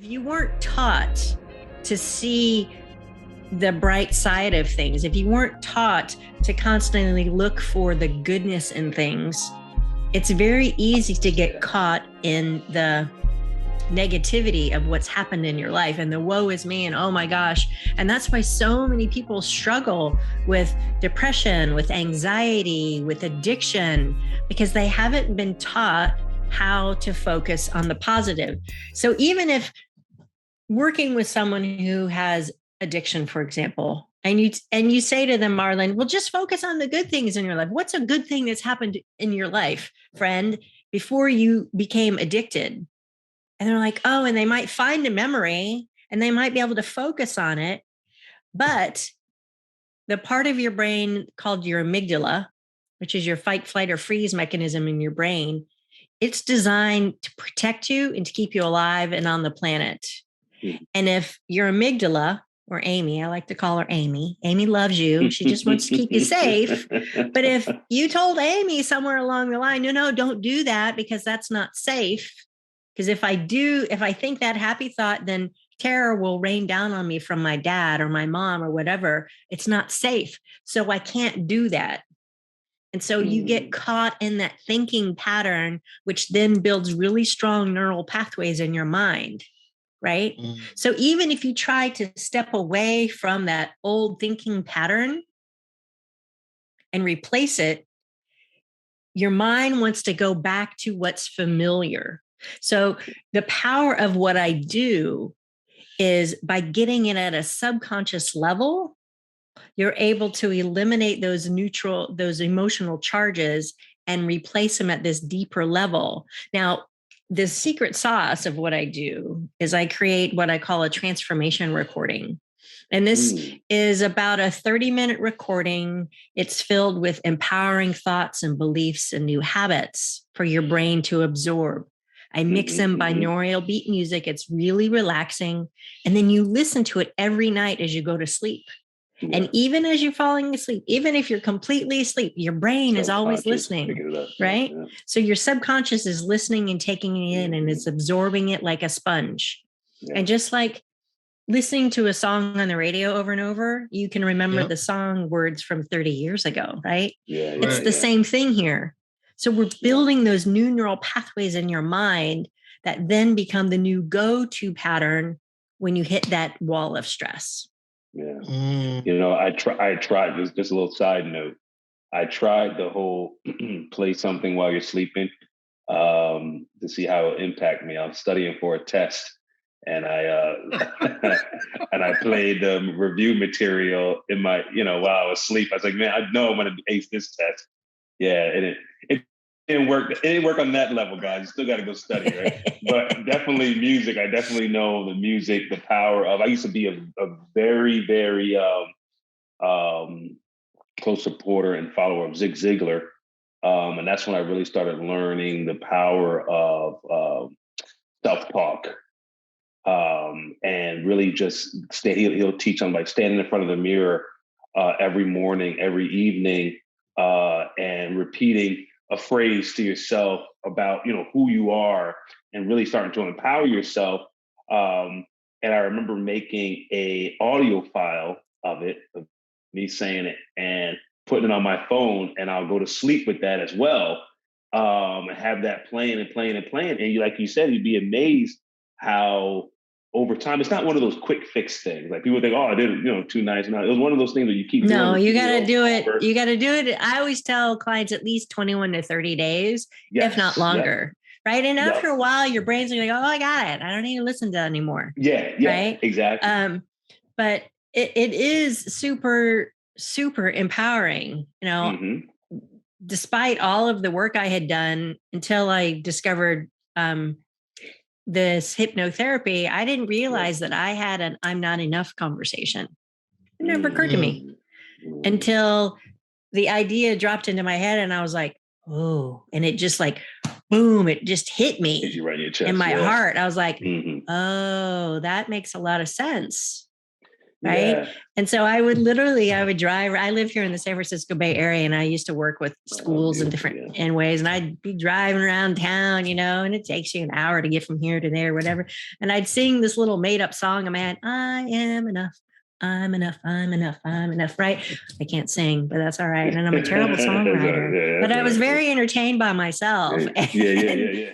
you weren't taught to see the bright side of things, if you weren't taught to constantly look for the goodness in things, it's very easy to get caught in the negativity of what's happened in your life and the woe is me and oh my gosh. And that's why so many people struggle with depression, with anxiety, with addiction, because they haven't been taught how to focus on the positive. So even if working with someone who has addiction, for example, and you say to them, Marlon, well, just focus on the good things in your life. What's a good thing that's happened in your life, friend, before you became addicted? And they're like, oh, and they might find a memory and they might be able to focus on it. But the part of your brain called your amygdala, which is your fight, flight, or freeze mechanism in your brain, it's designed to protect you and to keep you alive and on the planet. And if your amygdala, or Amy, I like to call her Amy. Amy loves you. She just wants to keep you safe. But if you told Amy somewhere along the line, no, don't do that because that's not safe. Because if I think that happy thought, then terror will rain down on me from my dad or my mom or whatever. It's not safe. So I can't do that. And so you get caught in that thinking pattern, which then builds really strong neural pathways in your mind. Right? So even if you try to step away from that old thinking pattern and replace it, your mind wants to go back to what's familiar. So the power of what I do is by getting it at a subconscious level, you're able to eliminate those emotional charges and replace them at this deeper level. Now, the secret sauce of what I do is I create what I call a transformation recording. And this is about a 30-minute recording. It's filled with empowering thoughts and beliefs and new habits for your brain to absorb. I mix in binaural beat music. It's really relaxing. And then you listen to it every night as you go to sleep. Yeah. And even as you're falling asleep, even if you're completely asleep, your brain is always listening, right? Yeah. So your subconscious is listening and taking it in and it's absorbing it like a sponge. Yeah. And just like listening to a song on the radio over and over, you can remember the song words from 30 years ago, right? Yeah, it's the same thing here. So we're building those new neural pathways in your mind that then become the new go-to pattern when you hit that wall of stress. Yeah. You know, I tried just a little side note. I tried the whole play something while you're sleeping to see how it impacted me. I was studying for a test and I and I played review material in my, while I was asleep. I was like, man, I know I'm going to ace this test. Yeah. And it didn't work. It didn't work on that level, guys. You still got to go study, right? But definitely music. I definitely know the music, the power of. I used to be a very, very close supporter and follower of Zig Ziglar, and that's when I really started learning the power of self-talk, and really just stay. He'll teach on like standing in front of the mirror every morning, every evening, and repeating a phrase to yourself about, who you are and really starting to empower yourself. And I remember making a audio file of it, of me saying it and putting it on my phone, and I'll go to sleep with that as well. And have that playing and playing and playing. And like you said, you'd be amazed how over time, it's not one of those quick fix things. Like people think, oh, I did it, 2 nights. No, it was one of those things that you keep doing. No, you got to do it. You got to do it. I always tell clients at least 21 to 30 days, if not longer. Right. And after a while, your brain's like, oh, I got it. I don't need to listen to that anymore. Yeah. Right. Exactly. But it is super, super empowering, despite all of the work I had done until I discovered this hypnotherapy. I didn't realize that I had an I'm not enough conversation. It never occurred to me until the idea dropped into my head and I was like, oh, and it just like, boom, it just hit me in my heart. I was like, oh, that makes a lot of sense. right? Yeah. And so I would drive. I live here in the San Francisco Bay Area, and I used to work with schools in different in ways. And I'd be driving around town, and it takes you an hour to get from here to there, whatever. And I'd sing this little made up song. I am enough. I'm enough. I'm enough. I'm enough. Right. I can't sing, but that's all right. And I'm a terrible songwriter, but I was very entertained by myself. Yeah.